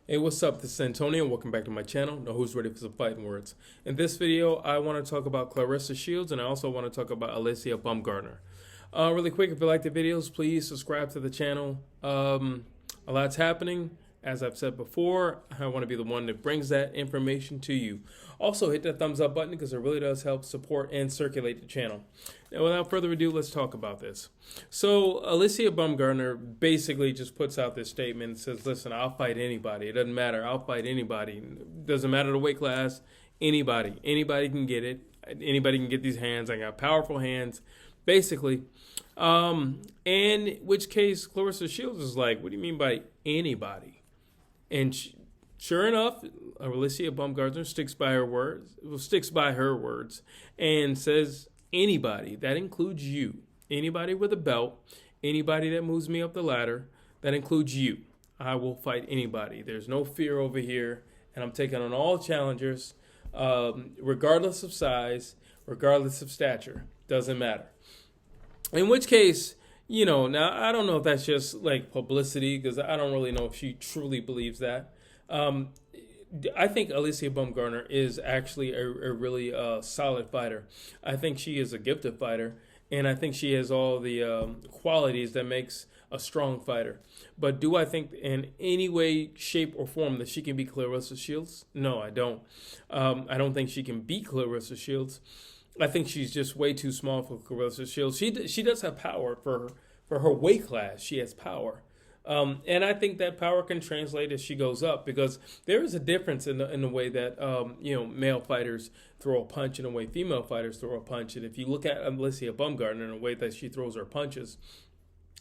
Hey, what's up? This is Antonio. Welcome back to my channel. Know who's ready for some fighting words. In this video, I want to talk about Claressa Shields, and I also want to talk about Alycia Baumgardner. Really quick, if you like the videos, please subscribe to the channel. A lot's happening. As I've said before, I want to be the one that brings that information to you. Also, hit that thumbs up button because it really does help support and circulate the channel. Now, without further ado, let's talk about this. So, Alycia Baumgardner basically just puts out this statement and says, listen, I'll fight anybody. It doesn't matter. I'll fight anybody. It doesn't matter the weight class. Anybody. Anybody can get it. Anybody can get these hands. I got powerful hands. Basically. In which case, Claressa Shields is like, what do you mean by anybody? And sure enough, Alycia Baumgardner sticks by her words, and says anybody. That includes you. Anybody with a belt, anybody that moves me up the ladder, that includes you. I will fight anybody. There's no fear over here, and I'm taking on all challengers, regardless of size, regardless of stature. Doesn't matter. In which case, you know, now I don't know if that's just like publicity because I don't really know if she truly believes that. I think Alycia Baumgardner is actually a really solid fighter. I think she is a gifted fighter, and I think she has all the qualities that makes a strong fighter. But do I think in any way, shape, or form that she can beat Claressa Shields? No, I don't. I don't think she can beat Claressa Shields. I think she's just way too small for Claressa Shields. She does have power for her weight class. She has power. And I think that power can translate as she goes up because there is a difference in the way that male fighters throw a punch and the way female fighters throw a punch. And if you look at Alycia Baumgardner and the way that she throws her punches,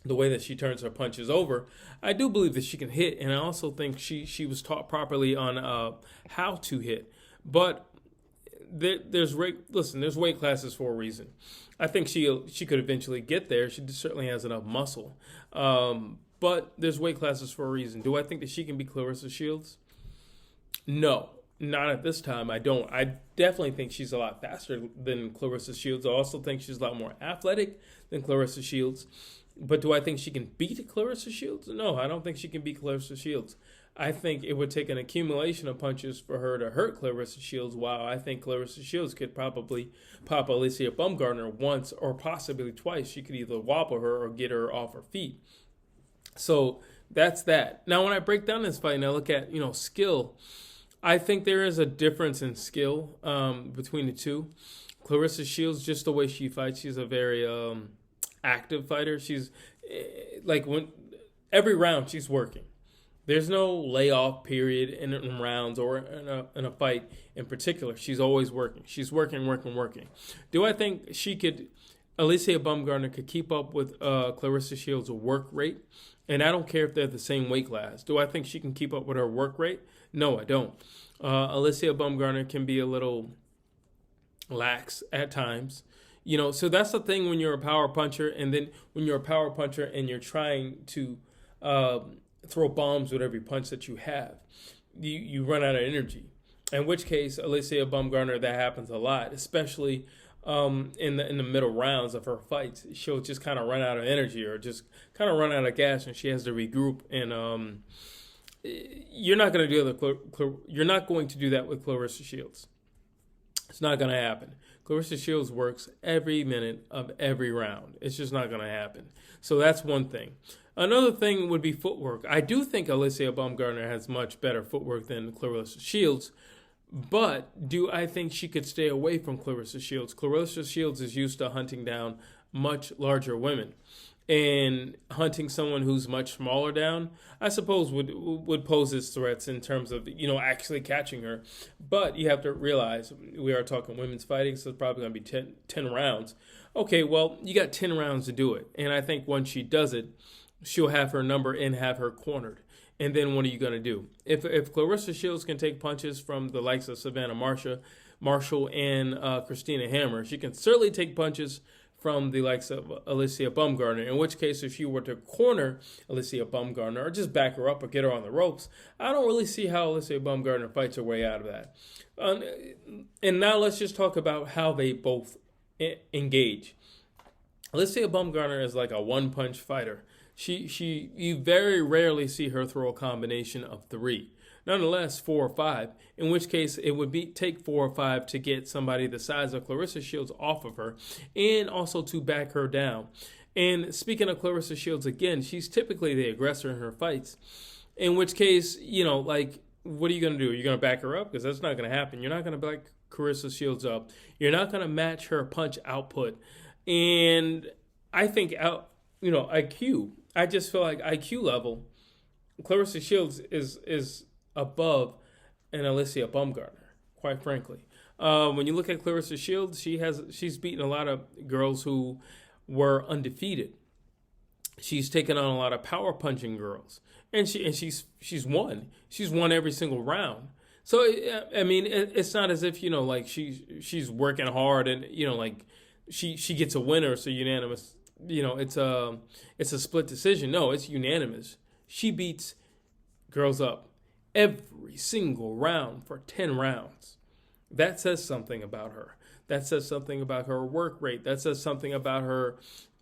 the way that she turns her punches over, I do believe that she can hit. And I also think she was taught properly on how to hit. But there's weight classes for a reason. I think she could eventually get there. She certainly has enough muscle. But there's weight classes for a reason. Do I think that she can beat Claressa Shields? No, not at this time. I don't. I definitely think she's a lot faster than Claressa Shields. I also think she's a lot more athletic than Claressa Shields. But do I think she can beat Claressa Shields? No, I don't think she can beat Claressa Shields. I think it would take an accumulation of punches for her to hurt Claressa Shields, while I think Claressa Shields could probably pop Alycia Baumgardner once or possibly twice. She could either wobble her or get her off her feet. So that's that. Now, when I break down this fight and I look at, skill, I think there is a difference in skill between the two. Claressa Shields, just the way she fights, she's a very active fighter. She's like every round she's working. There's no layoff period in rounds or in a fight in particular. She's always working. She's working. Do I think Alycia Baumgardner could keep up with Claressa Shields' work rate? And I don't care if they're the same weight class. Do I think she can keep up with her work rate? No, I don't. Alycia Baumgardner can be a little lax at times. So that's the thing when you're a power puncher, and then when you're a power puncher and you're trying to throw bombs with every punch that you have, you run out of energy. In which case, Alycia Baumgardner, that happens a lot, especially in the middle rounds of her fights. She'll just kind of run out of energy or just kind of run out of gas, and she has to regroup. And you're not going to do that with Claressa Shields. It's not going to happen. Claressa Shields works every minute of every round. It's just not going to happen. So that's one thing. Another thing would be footwork. I do think Alycia Baumgardner has much better footwork than Claressa Shields, but do I think she could stay away from Claressa Shields? Claressa Shields is used to hunting down much larger women, and hunting someone who's much smaller down, I suppose, would pose as threats in terms of, actually catching her. But you have to realize we are talking women's fighting, so it's probably going to be 10 rounds. Okay, well, you got 10 rounds to do it. And I think once she does it, she'll have her number and have her cornered. And then what are you going to do? If Claressa Shields can take punches from the likes of Savannah Marshall and Christina Hammer, she can certainly take punches from the likes of Alycia Baumgardner, in which case if you were to corner Alycia Baumgardner or just back her up or get her on the ropes, I don't really see how Alycia Baumgardner fights her way out of that. And now let's just talk about how they both engage. Alycia Baumgardner is like a one-punch fighter. You very rarely see her throw a combination of three. nonetheless 4 or 5. In which case, it would take 4 or 5 to get somebody the size of Claressa Shields off of her, and also to back her down. And speaking of Claressa Shields again, she's typically the aggressor in her fights. In which case, like, what are you going to do? You're going to back her up? Because that's not going to happen. You're not going to back Claressa Shields up. You're not going to match her punch output. And I think IQ. I just feel like IQ level, Claressa Shields is above an Alycia Baumgardner, quite frankly. When you look at Claressa Shields, she's beaten a lot of girls who were undefeated. She's taken on a lot of power punching girls, and she's won. She's won every single round. So I mean, it's not as if like she's working hard and like she gets a winner, so unanimous. It's a split decision. No, it's unanimous. She beats girls up every single round for 10 rounds. That says something about her. That says something about her work rate. That says something about her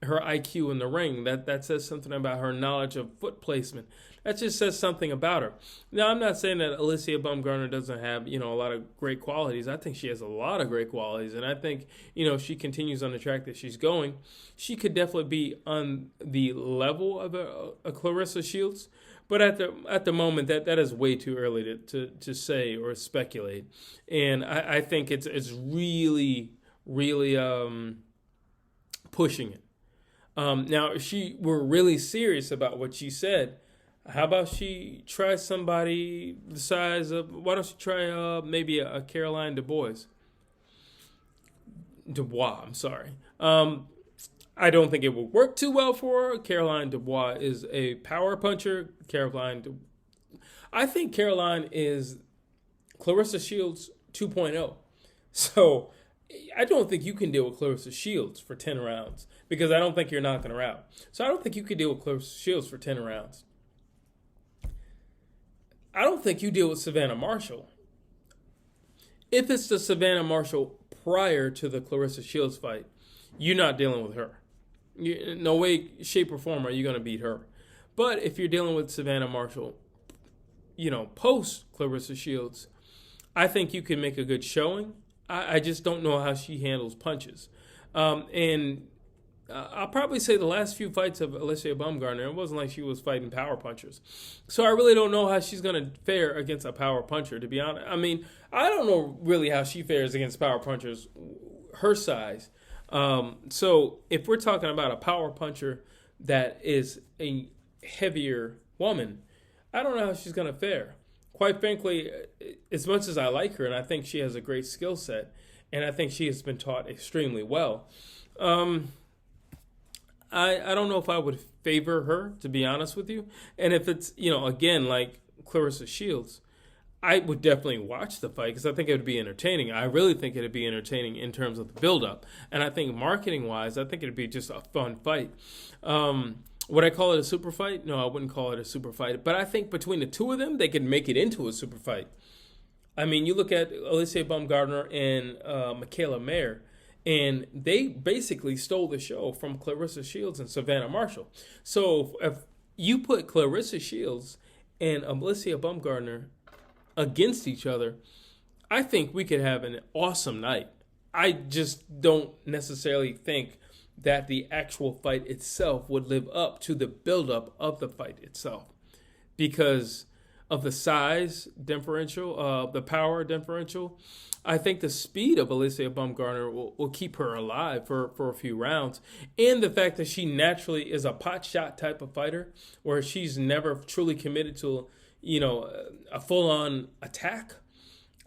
IQ in the ring. That says something about her knowledge of foot placement. That just says something about her. Now, I'm not saying that Alycia Baumgardner doesn't have, a lot of great qualities. I think she has a lot of great qualities. And I think, if she continues on the track that she's going, she could definitely be on the level of a Claressa Shields. But at the moment, that is way too early to say or speculate. And I think it's really, really pushing it. Now, if she were really serious about what she said, how about she try somebody the size of, why don't you try maybe a Caroline Dubois, I'm sorry. I don't think it would work too well for her. Caroline Dubois is a power puncher. I think Caroline is Claressa Shields 2.0. So I don't think you can deal with Claressa Shields for 10 rounds because I don't think you're knocking her out. So I don't think you can deal with Claressa Shields for 10 rounds. I don't think you deal with Savannah Marshall. If it's the Savannah Marshall prior to the Claressa Shields fight, you're not dealing with her. No way, shape, or form are you going to beat her. But if you're dealing with Savannah Marshall, post Claressa Shields, I think you can make a good showing. I just don't know how she handles punches. And I'll probably say the last few fights of Alycia Baumgardner, it wasn't like she was fighting power punchers. So I really don't know how she's going to fare against a power puncher, to be honest. I mean, I don't know really how she fares against power punchers her size. So if we're talking about a power puncher that is a heavier woman, I don't know how she's going to fare. Quite frankly, as much as I like her and I think she has a great skill set and I think she has been taught extremely well, I don't know if I would favor her, to be honest with you. And if it's, again, like Claressa Shields, I would definitely watch the fight because I think it would be entertaining. I really think it would be entertaining in terms of the build-up. And I think marketing-wise, I think it would be just a fun fight. Would I call it a super fight? No, I wouldn't call it a super fight. But I think between the two of them, they could make it into a super fight. I mean, you look at Alycia Baumgardner and Mikaela Mayer, and they basically stole the show from Claressa Shields and Savannah Marshall. So if you put Claressa Shields and Alycia Baumgardner against each other, I think we could have an awesome night. I just don't necessarily think that the actual fight itself would live up to the buildup of the fight itself because of the size differential, the power differential. I think the speed of Alycia Baumgardner will keep her alive for a few rounds. And the fact that she naturally is a pot shot type of fighter where she's never truly committed to, a full-on attack.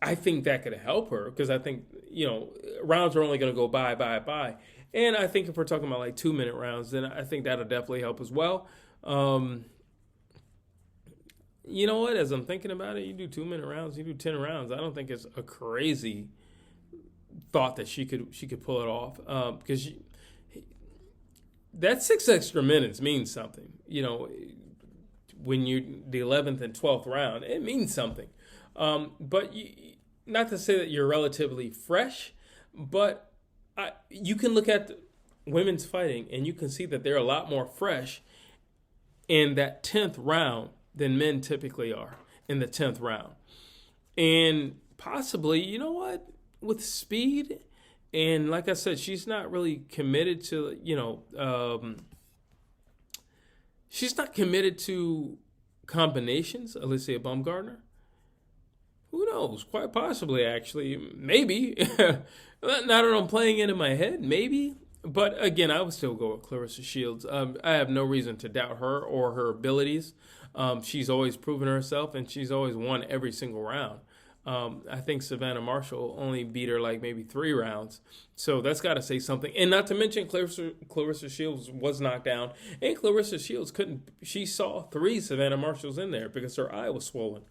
I think that could help her because I think, rounds are only going to go by. And I think if we're talking about like 2-minute rounds, then I think that'll definitely help as well. You know what? As I'm thinking about it, you do 2-minute rounds, you do 10 rounds. I don't think it's a crazy thought that she could pull it off because that 6 extra minutes means something. When you're the 11th and 12th round, it means something. But not to say that you're relatively fresh, but you can look at women's fighting and you can see that they're a lot more fresh in that 10th round than men typically are. in the 10th round. And possibly, you know what, with speed, and like I said, she's not really committed to, she's not committed to combinations, Alicia Baumgartner. Who knows? Quite possibly, actually. Maybe. Not that I'm playing it in my head. Maybe. But again, I would still go with Claressa Shields. I have no reason to doubt her or her abilities. She's always proven herself, and she's always won every single round. I think Savannah Marshall only beat her like maybe 3 rounds. So that's got to say something. And not to mention Claressa Shields was knocked down. And Claressa Shields she saw 3 Savannah Marshalls in there because her eye was swollen.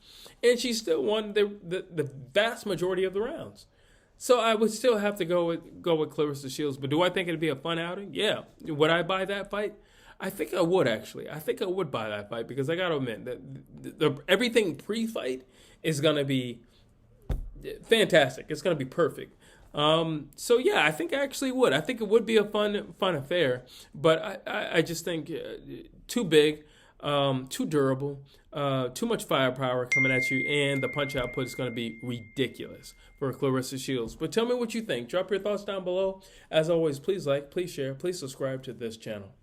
And she still won the vast majority of the rounds. So I would still have to go with Claressa Shields. But do I think it'd be a fun outing? Yeah. Would I buy that fight? I think I would, actually. I think I would buy that fight because I got to admit that everything pre-fight is going to be fantastic. It's going to be perfect. So yeah, I think I actually would. I think it would be a fun affair. But I just think too big, too durable, too much firepower coming at you, and the punch output is going to be ridiculous for Claressa Shields. But tell me what you think. Drop your thoughts down below. As always, please like, please share, please subscribe to this channel.